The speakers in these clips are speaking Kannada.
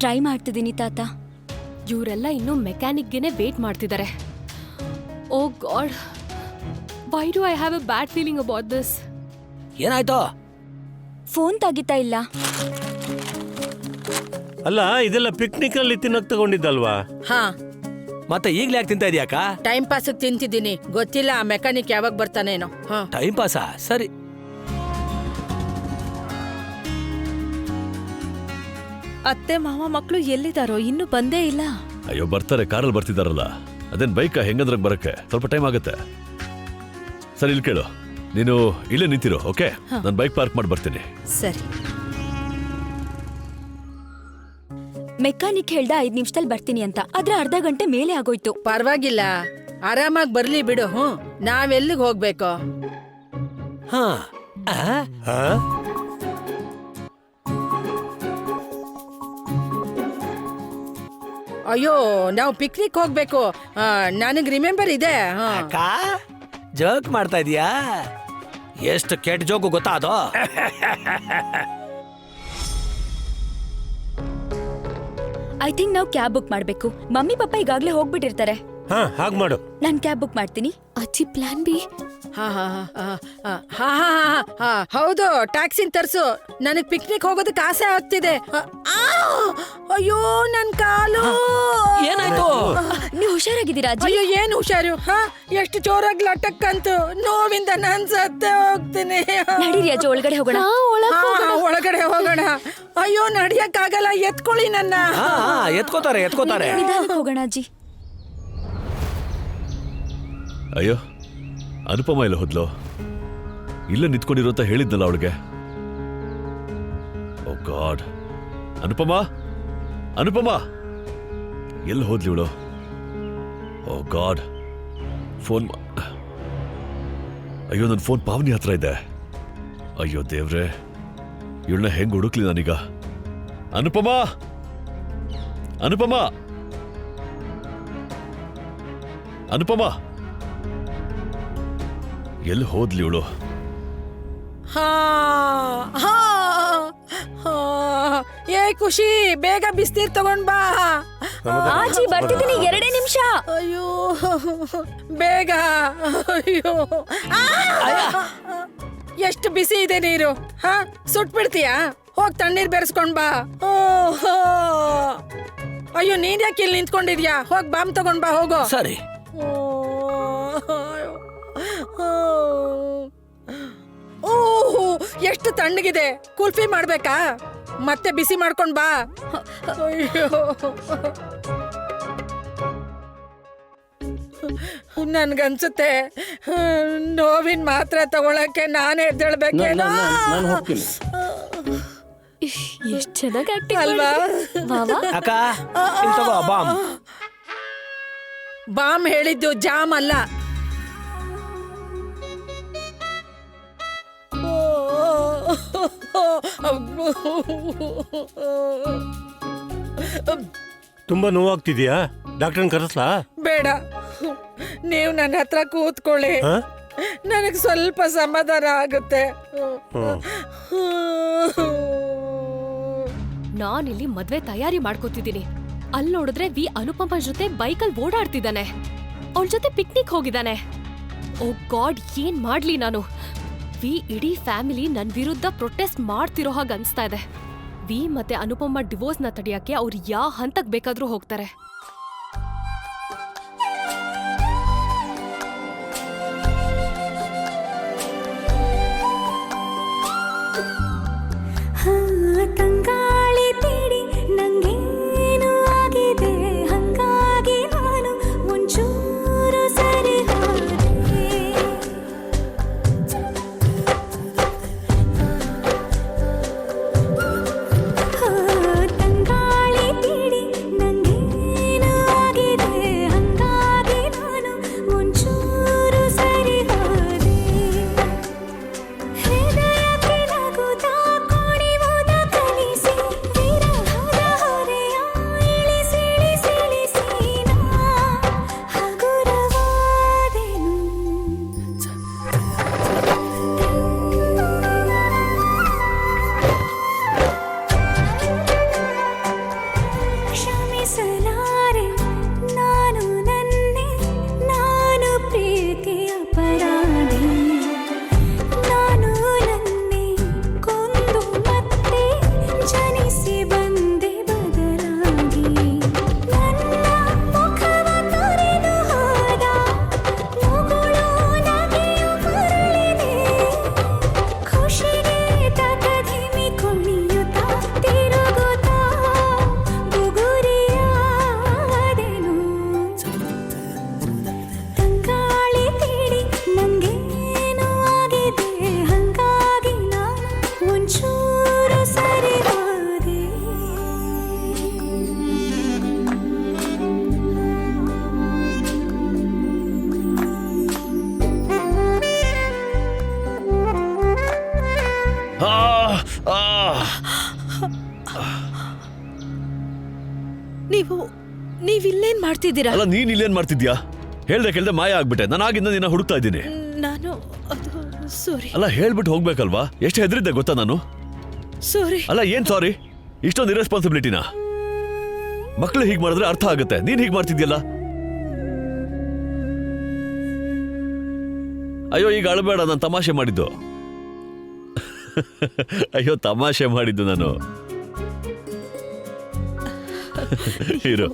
ಟ್ರೈ ಮಾಡ್ತಿದ್ದೀನಿ ತಾತ. ಇವರೆಲ್ಲ ಇನ್ನೂ ಮೆಕ್ಯಾನಿಕ್ಗೆನೆ ವೇಟ್ ಮಾಡ್ತಿದ್ದಾರೆ. Oh God, why do I have a bad feeling about this? ಏನಾಯ್ತು? ಫೋನ್ ತೆಗಿತಾ ಇಲ್ಲ. ಅಲ್ಲ, ಇದೆಲ್ಲ ಪಿಕ್ನಿಕ್ ಅಲ್ಲಿ ತಿನ್ನಕ್ ತಗೊಂಡಿದ್ದಲ್ವಾ? ಹಾ, ಮತ್ತೆ ಈಗ್ಲೇ ಯಾಕೆ ತಿಂತಾ ಇದೀಯಾಕ? Time pass ತಿಂತಿದ್ದೀನಿ. ಗೊತ್ತಿಲ್ಲ ಆ ಮೆಕ್ಯಾನಿಕ್ ಯಾವಾಗ ಬರ್ತಾನೇನೋ. ಟೈಮ್ ಪಾಸಾ? ಸರಿ. ಅತ್ತೆ ಮಾವ ಮಕ್ಕಳು ಎಲ್ಲಿದಾರೋ? ಇನ್ನೂ ಬಂದೇ ಇಲ್ಲ. ಅಯ್ಯೋ, ಬರ್ತಾರೆ, ಕಾರಲ್ಲಿ ಬರ್ತಿದಾರಲ್ಲ. ಅದೇನ್ ಬೈಕ್ ಹೆಂಗಂದ್ರೆ ಬರಕ್ಕೆ ಸ್ವಲ್ಪ ಟೈಮ್ ಆಗುತ್ತೆ. ಸರಿ, ಇಲ್ಲಿ ಕೇಳು, ನೀನು ಇಲ್ಲೇ ನಿಂತಿರೋ, ಓಕೆ? ನಾನು ಬೈಕ್ ಪಾರ್ಕ್ ಮಾಡಿ ಬರ್ತೀನಿ. ಸರಿ. ಮೆಕ್ಯಾನಿಕ್ ಹೇಳ್ದ 5 ನಿಮಿಷದಲ್ಲಿ ಬರ್ತೀನಿ ಅಂತ. ಆದ್ರೆ ಅರ್ಧ ಗಂಟೆ ಮೇಲೆ ಆಗೋಯ್ತು. ಪರವಾಗಿಲ್ಲ, ಆರಾಮಾಗಿ ಬರ್ಲಿ ಬಿಡು. ನಾವೆಲ್ಲಿಗೆ ಹೋಗ್ಬೇಕು? ಹಾ, ಹಾ? ಅಯ್ಯೋ, ನಾವು ಪಿಕ್ನಿಕ್ ಹೋಗ್ಬೇಕು. ನನಗ್ ರಿಮೆಂಬರ್ ಇದೆ. ಅಕ್ಕ ಜೋಕ್ ಮಾಡ್ತಾ ಇದೀಯಾ? ಎಷ್ಟು ಕೆಟ್ಟ ಜೋಕು ಗೊತ್ತಾ ಅದು? ಐ ಥಿಂಕ್ ನಾವು ಕ್ಯಾಬ್ ಬುಕ್ ಮಾಡ್ಬೇಕು. ಮಮ್ಮಿ ಪಪ್ಪ ಈಗಾಗ್ಲೇ ಹೋಗ್ಬಿಟ್ಟಿರ್ತಾರೆ. ಹಾ, ಹಾಗ್ ಮಾಡು. ನಾನ್ ಕ್ಯಾಬ್ ಬುಕ್ ಮಾಡ್ತೀನಿ. ಅಜ್ಜಿ, ಪ್ಲಾನ್ ಬಿ? ಹೌದು, ಟ್ಯಾಕ್ಸಿನ್ ತರ್ಸು. ನನಗ್ ಪಿಕ್ನಿಕ್ ಹೋಗೋದಕ್ಕೆ ಆಸೆ ಆಗ್ತಿದೆ. ಅಯ್ಯೋ, ನನ್ ಕಾಲು. ಏನಾಯ್ತು? ನೀವು ಹುಷಾರಾಗಿದ್ದೀರಾ ಅಜ್ಜಿ? ಅಯ್ಯೋ, ಏನ್ ಹುಷಾರು? ಎಷ್ಟು ಜೋರಾಗಿ ಲಟಕ್ಕಂತು. ನೋವಿಂದ ನಾನ್ ಸತ್ತೇ ಹೋಗ್ತೀನಿ. ನಡೀರಿ ಅಜ್ಜಿ, ಒಳಗಡೆ ಹೋಗೋಣ. ಒಳಗಡೆ ಹೋಗೋಣ. ಅಯ್ಯೋ, ನಡಿಯಕ್ಕಾಗಲ್ಲ. ಎತ್ಕೊಳ್ಳಿ ನನ್ನ. ಎತ್ಕೋತಾರೆ. ನಿಧಾನಕ್ಕೆ ಹೋಗೋಣ ಅಜ್ಜಿ. ಅಯ್ಯೋ, ಅನುಪಮ ಇಲ್ಲ ಹೋದ್ಲು? ಇಲ್ಲ ನಿಂತ್ಕೊಂಡಿರೋ ಅಂತ ಹೇಳಿದ್ನಲ್ಲ ಅವಳಿಗೆ. ಓ ಗಾಡ್, ಅನುಪಮ ಎಲ್ಲಿ ಹೋದ್ಲಿ ಇವಳು? ಓ ಗಾಡ್, ಫೋನ್. ಅಯ್ಯೋ, ನನ್ನ ಫೋನ್ ಪಾವನಿ ಹತ್ರ ಇದೆ. ಅಯ್ಯೋ ದೇವ್ರೆ, ಇವಳನ್ನ ಹೆಂಗ್ ಹುಡುಕ್ಲಿ ನಾನೀಗ? ಅನುಪಮ ಎಲ್ಲಿ ಹೋದ್ಲಿ ಇವಳು? ಏ ಖುಷಿ, ಬೇಗ ಬಿಸ್ನೀರ್ ತಗೊಂಡ್ ಬಾ. ಆಜಿ ಬರ್ತಿದ್ದೀನಿ, 2 ನಿಮಿಷ. ಅಯ್ಯೋ, ಬೇಗ. ಅಯ್ಯೋ, ಎಷ್ಟು ಬಿಸಿ ಇದೆ ನೀರು. ಸುಟ್ಬಿಡ್ತೀಯಾ? ಹೋಗ್ ತಣ್ಣೀರ್ ಬೆರೆಸ್ಕೊಂಡ್ ಬಾ. ಅಯ್ಯೋ, ನೀನ್ ಯಾಕೆ ಇಲ್ಲಿ ನಿಂತ್ಕೊಂಡಿದ್ಯಾ? ಹೋಗ್ ಬಾಂಬ್ ತಗೊಂಡ್ ಬಾ, ಹೋಗೋ. ಸರಿ. ಎಷ್ಟು ತಣ್ಣಗಿದೆ. ಕುಲ್ಫಿ ಮಾಡ್ಬೇಕಾ? ಮತ್ತೆ ಬಿಸಿ ಮಾಡ್ಕೊಂಡ್ ಬಾ. ಅಯ್ಯೋ, ನನ್ಗನ್ಸುತ್ತೆ ನೋವಿನ ಮಾತ್ರೆ ತಗೊಳಕ್ಕೆ ನಾನೇ ಎದ್ದೇಳ್ಬೇಕೇನೋ. ಎಷ್ಟ್ ಚೆನ್ನಾಗಿ ಆಕ್ಟಿಂಗ್ ಅಲ್ವಾ? ಅಕ್ಕ, ಇಲ್ಲಿ ತಗೋ ಬಾಂಬ್. ಬಾಂಬ್ ಹೇಳಿದ್ದು ಜಾಮ್ ಅಲ್ಲ. ತುಂಬಾ ನೋವಾಗ್ತಿದ್ಯಾ? ಡಾಕ್ಟರ್ನ ಕರೆಸ್ಲಾ? ಬೇಡ, ನೀವು ನನ್ನ ಹತ್ರ ಕೂತ್ಕೊಳ್ಳಿ. ನನಗೆ ಸ್ವಲ್ಪ ಸಮಾಧಾನ ಆಗುತ್ತೆ. ನಾನಿಲ್ಲಿ ಮದ್ವೆ ತಯಾರಿ ಮಾಡ್ಕೋತಿದ್ದೀನಿ. ಅಲ್ಲಿ ನೋಡಿದ್ರೆ ವಿ ಅನುಪಮ ಜೊತೆ ಬೈಕಲ್ಲಿ ಓಡಾಡ್ತಿದ್ದಾನೆ. ಅವಳ ಜೊತೆ ಪಿಕ್ನಿಕ್ ಹೋಗಿದ್ದಾನೆ. ಓ ಗಾಡ್, ಏನ್ ಮಾಡ್ಲಿ ನಾನು? ವಿ ಇಡೀ ಫ್ಯಾಮಿಲಿ ನನ್ ವಿರುದ್ಧ ಪ್ರೊಟೆಸ್ಟ್ ಮಾಡ್ತಿರೋ ಹಾಗೆ ಅನ್ಸ್ತಾ ಇದೆ. ವಿ ಮತ್ತೆ ಅನುಪಮ ಡಿವೋರ್ಸ್ನ ತಡೆಯಕ್ಕೆ ಅವ್ರು ಯಾವ ಹಂತಕ್ ಬೇಕಾದ್ರೂ ಹೋಗ್ತಾರೆ. ತಂಗಾಳಿ ಬೇಡಿ ನಂಗೇನು ಆಗಿದೆ, ಹಂಗಾಗಿ ನಾನು ಒಂಚೂರು ಸರಿ ಹೋದೆ. ತಂಗಾಳಿ ಬೇಡಿ ನಂಗೇನು ನೀವಿಲ್ಲೇನ್ ಮಾಡ್ತಿದ್ದೀರಾ? ಅಲ್ಲ ನೀನ್ ಇಲ್ಲೇನ್ ಮಾಡ್ತಿದ್ಯಾ? ಹೇಳ್ದೆ ಕೇಳ್ದೆ ಮಾಯ ಆಗ್ಬಿಟ್ಟೆ. ನಾನು ಆಗಿಂದ ನಿನ್ನ ಹುಡುಕ್ತಾ ಇದ್ದೀನಿ. ನಾನು ಅದು ಸಾರಿ ಅಲ್ಲ ಹೇಳ್ಬಿಟ್ಟು ಹೋಗ್ಬೇಕಲ್ವಾ? ಎಷ್ಟು ಹೆದರಿದ್ದೆ ಗೊತ್ತಾ ನಾನು? ಸಾರಿ. ಅಲ್ಲ ಏನ್ ಸಾರಿ? ಇಷ್ಟೊಂದು ಇರೆಸ್ಪಾನ್ಸಿಬಿಲಿಟಿನಾ? ಮಕ್ಕಳು ಹೀಗ್ ಮಾಡಿದ್ರೆ ಅರ್ಥ ಆಗುತ್ತೆ, ನೀನ್ ಹೀಗ್ ಮಾಡ್ತಿದ್ಯಲ್ಲ. ಅಯ್ಯೋ ಈಗ ಅಳಬೇಡ, ನಾನು ತಮಾಷೆ ಮಾಡಿದ್ದು. ಅಯ್ಯೋ ತಮಾಷೆ ಮಾಡಿದ್ದು ನಾನು. ಹೀರೋ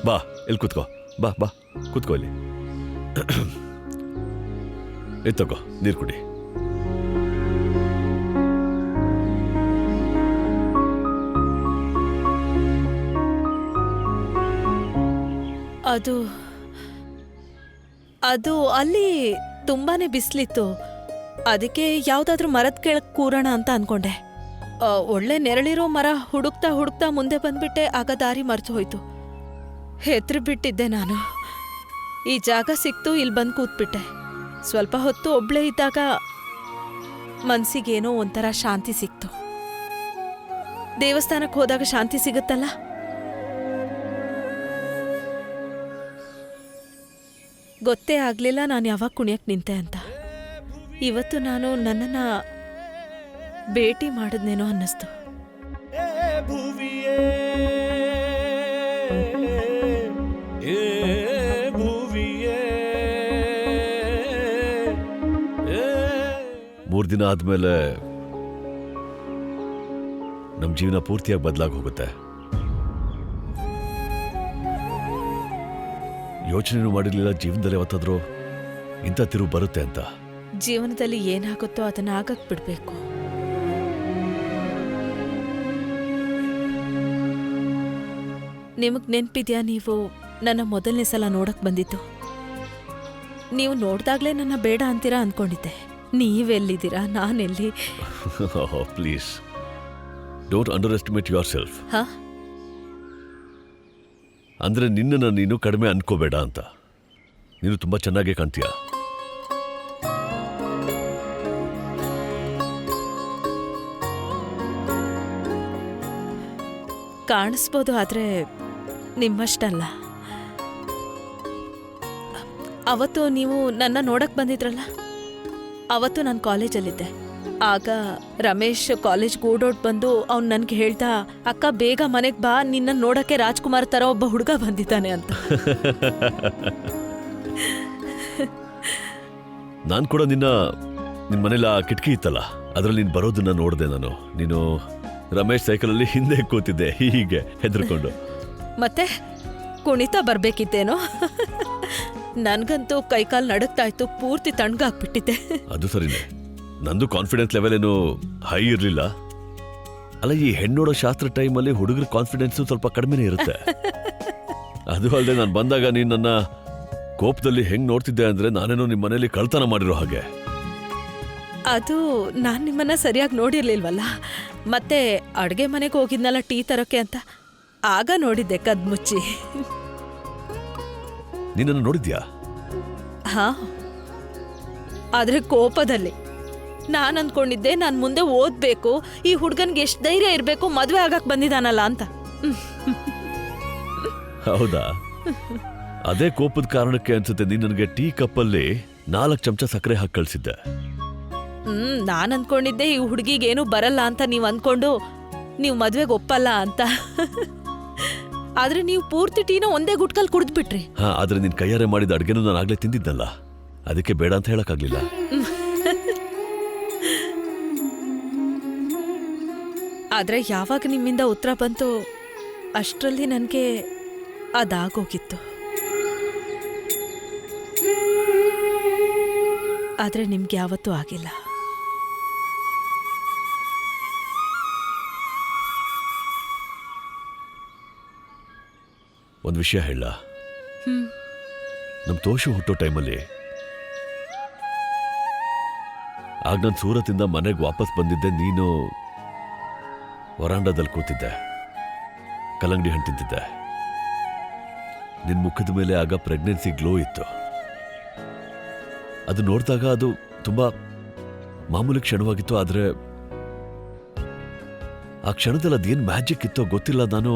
ಬಾ ಇಲ್ಲಿ ಕೂತ್ಕೋ. ಬಾ ಬಾ ಕೂತ್ಕೋ ಇಲ್ಲಿ. ಎತ್ತಕೋ ನೀರು ಕುಡಿ. ಅದು ಅಲ್ಲಿ ತುಂಬಾನೇ ಬಿಸಿಲಿತ್ತು. ಅದಕ್ಕೆ ಯಾವ್ದಾದ್ರೂ ಮರದ ಕೆಳಗೆ ಕೂರೋಣ ಅಂತ ಅನ್ಕೊಂಡೆ. ಒಳ್ಳೆ ನೆರಳಿರೋ ಮರ ಹುಡುಕ್ತಾ ಹುಡುಕ್ತಾ ಮುಂದೆ ಬಂದ್ಬಿಟ್ಟೆ. ಆಗ ದಾರಿ ಮರ್ತು ಹೋಯ್ತು. ಹೆತ್ರು ಬಿಟ್ಟಿದ್ದೆ ನಾನು. ಈ ಜಾಗ ಸಿಕ್ತು, ಇಲ್ಲಿ ಬಂದು ಕೂತ್ಬಿಟ್ಟೆ. ಸ್ವಲ್ಪ ಹೊತ್ತು ಒಬ್ಳೇ ಇದ್ದಾಗ ಮನ್ಸಿಗೇನೋ ಒಂಥರ ಶಾಂತಿ ಸಿಕ್ತು. ದೇವಸ್ಥಾನಕ್ಕೆ ಹೋದಾಗ ಶಾಂತಿ ಸಿಗುತ್ತಲ್ಲ, ಗೊತ್ತೇ ಆಗ್ಲಿಲ್ಲ ನಾನು ಯಾವಾಗ ಕುಣಿಯಕ್ ನಿಂತೆ ಅಂತ. ಇವತ್ತು ನಾನು ನನ್ನನ್ನ ಭೇಟಿ ಮಾಡಿದ್ನೇನೋ ಅನ್ನಿಸ್ತು. ಮೂರು ದಿನ ಆದ್ಮೇಲೆ ನಮ್ ಜೀವನ ಪೂರ್ತಿಯಾಗಿ ಬದಲಾಗಿ ಹೋಗುತ್ತೆ. ಯೋಚನೆನೂ ಮಾಡಿರ್ಲಿಲ್ಲ ಜೀವನದಲ್ಲಿ ಯಾವತ್ತಾದ್ರೂ ಇಂಥ ತಿರುವು ಬರುತ್ತೆ ಅಂತ. ಜೀವನದಲ್ಲಿ ಏನಾಗುತ್ತೋ ಅದನ್ನ ಆಗಕ್ ಬಿಡ್ಬೇಕು. ನಿಮಗ್ ನೆನ್ಪಿದ್ಯಾ, ನೀವು ನನ್ನ ಮೊದಲನೇ ಸಲ ನೋಡಕ್ ಬಂದಿತ್ತು? ನೀವು ನೋಡ್ದಾಗ್ಲೇ ನನ್ನ ಬೇಡ ಅಂತೀರಾ ಅನ್ಕೊಂಡಿದ್ದೆ. ನೀವೆಲ್ಲಿದ್ದೀರಾ, ನಾನೆಲ್ಲಿ? Please don't underestimate yourself. ಹಾ, ಅಂದ್ರೆ ನಿನ್ನನ್ನು ನೀನು ಕಡಿಮೆ ಅನ್ಕೋಬೇಡ ಅಂತ. ನೀನು ತುಂಬಾ ಚೆನ್ನಾಗೇ ಕಾಣ್ತೀಯ. ಕಾಣಿಸ್ಬೋದು, ಆದ್ರೆ ನಿಮ್ಮಷ್ಟಲ್ಲ. ಅವತ್ತು ನೀವು ನನ್ನ ನೋಡಕ್ ಬಂದಿದ್ರಲ್ಲ, ಅವತ್ತು ನಾನು ಕಾಲೇಜಲ್ಲಿದ್ದೆ. ಆಗ ರಮೇಶ್ ಕಾಲೇಜ್ಗೆ ಓಡೋಡ್ ಬಂದು ಅವ್ನು ನನ್ಗೆ ಹೇಳ್ದ, ಅಕ್ಕ ಬೇಗ ಮನೆಗೆ ಬಾ, ನಿನ್ನ ನೋಡಕ್ಕೆ ರಾಜ್ಕುಮಾರ್ ತರ ಒಬ್ಬ ಹುಡುಗ ಬಂದಿದ್ದಾನೆ ಅಂತ. ನಾನು ಕೂಡ ನಿನ್ನ ಮನೇಲಿ ಆ ಕಿಟಕಿ ಇತ್ತಲ್ಲ, ಅದ್ರಲ್ಲಿ ನೀನು ಬರೋದನ್ನ ನೋಡಿದೆ ನಾನು. ನೀನು ರಮೇಶ್ ಸೈಕಲಲ್ಲಿ ಹಿಂದೆ ಕೂತಿದ್ದೆ ಹೀಗೆ ಹೆದರ್ಕೊಂಡು. ಮತ್ತೆ ಕುಣಿತಾ ಬರ್ಬೇಕಿತ್ತೇನೋ. ನನ್ಗಂತೂ ಕೈಕಾಲು ನಡುಗ್ತಾ ಇತ್ತು, ಪೂರ್ತಿ ತಣ್ಣಗಾಕ್ಬಿಟ್ಟಿದ್ದೆ. ಅದು ಸರಿನೇ, ನಂದು ಕಾನ್ಫಿಡೆನ್ಸ್ ಲೆವೆಲ್ ಏನು ಹೈ ಇರಲಿಲ್ಲ. ಅಲ್ಲ, ಈ ಹೆಣ್ಣೋಡೋ ಶಾಸ್ತ್ರ ಟೈಮಲ್ಲಿ ಹುಡುಗರ ಕಾನ್ಫಿಡೆನ್ಸ್ ಸ್ವಲ್ಪ ಕಡಿಮೆನೇ ಇರುತ್ತೆ. ಅದು ಅಲ್ಲದೆ ನಾನು ಬಂದಾಗ ನೀನು ನನ್ನ ಕೋಪದಲ್ಲಿ ಹೆಂಗ್ ನೋಡ್ತಿದ್ದೆ ಅಂದ್ರೆ ನಾನೇನೋ ನಿಮ್ಮ ಮನೇಲಿ ಕಳ್ತನ ಮಾಡಿರೋ ಹಾಗೆ. ಅದು ನಾನ್ ನಿಮ್ಮನ್ನ ಸರಿಯಾಗಿ ನೋಡಿರ್ಲಿಲ್ವಲ್ಲ. ಮತ್ತೆ ಅಡ್ಗೆ ಮನೆಗೆ ಹೋಗಿದ್ನಲ್ಲ ಟೀ ತರೋಕೆ ಅಂತ, ಆಗ ನೋಡಿದ್ದೆ ಕದ್ಮುಚ್ಚಿ. ನೀನನ್ನು ನೋಡಿದ್ಯಾ? ಹಾ, ಆದ್ರೆ ಕೋಪದಲ್ಲಿ. ನಾನ್ ಅನ್ಕೊಂಡಿದ್ದೆ ನಾನ್ ಮುಂದೆ ಓದ್ಬೇಕು, ಈ ಹುಡ್ಗನ್ಗೆ ಎಷ್ಟ್ ಧೈರ್ಯ ಇರ್ಬೇಕು, ಮದ್ವೆ ಆಗಕ್ ಬಂದಿದಾನಲ್ಲ ಅಂತ. ಹೌದಾ? ಅದೇ ಕೋಪದ ಕಾರಣಕ್ಕೆ ಅನ್ಸುತ್ತೆ ನೀನ್ ನನಗೆ ಟೀ ಕಪ್ಪಲ್ಲಿ 4 ಚಮಚ ಸಕ್ಕರೆ ಹಾಕಿ ಕಳ್ಸಿದ್ದೆ. ನಾನ್ ಅನ್ಕೊಂಡಿದ್ದೆ ಈ ಹುಡುಗಿಗೇನು ಬರಲ್ಲ ಅಂತ ನೀವ್ ಅನ್ಕೊಂಡು ನೀವ್ ಮದ್ವೆಗೆ ಒಪ್ಪಲ್ಲ ಅಂತ. ಆದ್ರೆ ನೀವು ಪೂರ್ತಿ ಟೀನ ಒಂದೇ ಗುಟ್ಕಲ್ ಕುಡಿದ್ಬಿಟ್ರಿ. ಹಾ, ಆದ್ರೆ ನಿನ್ ಕೈಯಾರೆ ಮಾಡಿದ ಅಡ್ಗೆನೂ ನಾನು ಆಗ್ಲೇ ತಿಂದಿದ್ದಲ್ಲ, ಅದಕ್ಕೆ ಬೇಡ ಅಂತ ಹೇಳಕ್ಕಾಗ್ಲಿಲ್ಲ. ಆದ್ರೆ ಯಾವಾಗ ನಿಮ್ಮಿಂದ ಉತ್ತರ ಬಂತು ಅಷ್ಟರಲ್ಲಿ ನನಗೆ ಅದಾಗೋಗಿತ್ತು. ಆದ್ರೆ ನಿಮ್ಗೆ ಯಾವತ್ತೂ ಆಗಿಲ್ಲ. ಒಂದು ವಿಷಯ ಹೇಳ. ನಮ್ ತೋಷು ಹುಟ್ಟೋ ಟೈಮಲ್ಲಿ ಆಗ ನಾನು ಸೂರತಿಂದ ಮನೆಗೆ ವಾಪಸ್ ಬಂದಿದ್ದೆ. ನೀನು ವರಾಂಡದಲ್ಲಿ ಕೂತಿದ್ದೆ, ಕಲ್ಲಂಗಡಿ ಹಣ್ಣು ತಿಂತಿದ್ದೆ. ನಿನ್ ಮುಖದ ಮೇಲೆ ಆಗ ಪ್ರೆಗ್ನೆನ್ಸಿ ಗ್ಲೋ ಇತ್ತು. ಅದು ನೋಡಿದಾಗ ಅದು ತುಂಬಾ ಮಾಮೂಲಿ ಕ್ಷಣವಾಗಿತ್ತು. ಆದ್ರೆ ಆ ಕ್ಷಣದಲ್ಲಿ ಅದೇನ್ ಮ್ಯಾಜಿಕ್ ಇತ್ತೋ ಗೊತ್ತಿಲ್ಲ, ನಾನು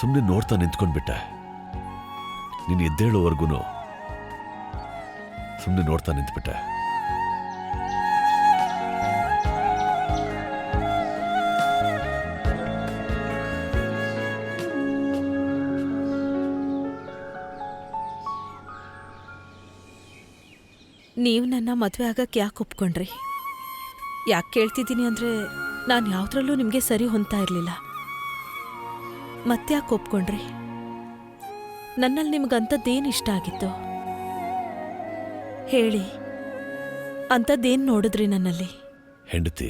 ಸುಮ್ಮನೆ ನೋಡ್ತಾ ನಿಂತ್ಕೊಂಡ್ಬಿಟ್ಟೆ. ನೀನು ಎದ್ದೇಳೋವರೆಗೂ ಸುಮ್ಮನೆ ನೋಡ್ತಾ ನಿಂತ್ಬಿಟ್ಟೆ. ನೀವು ನನ್ನ ಮದುವೆ ಆಗಕ್ಕೆ ಯಾಕೆ ಒಪ್ಕೊಂಡ್ರಿ? ಯಾಕೆ ಕೇಳ್ತಿದ್ದೀನಿ ಅಂದರೆ ನಾನು ಯಾವುದ್ರಲ್ಲೂ ನಿಮಗೆ ಸರಿ ಹೊಂದ್ತಾ ಇರಲಿಲ್ಲ. ಮತ್ತೆ ಯಾಕೆ ಒಪ್ಕೊಂಡ್ರಿ? ನನ್ನಲ್ಲಿ ನಿಮ್ಗೆ ಅಂಥದ್ದೇನು ಇಷ್ಟ ಆಗಿತ್ತು ಹೇಳಿ. ಅಂಥದ್ದೇನು ನೋಡಿದ್ರಿ ನನ್ನಲ್ಲಿ? ಹೆಂಡತಿ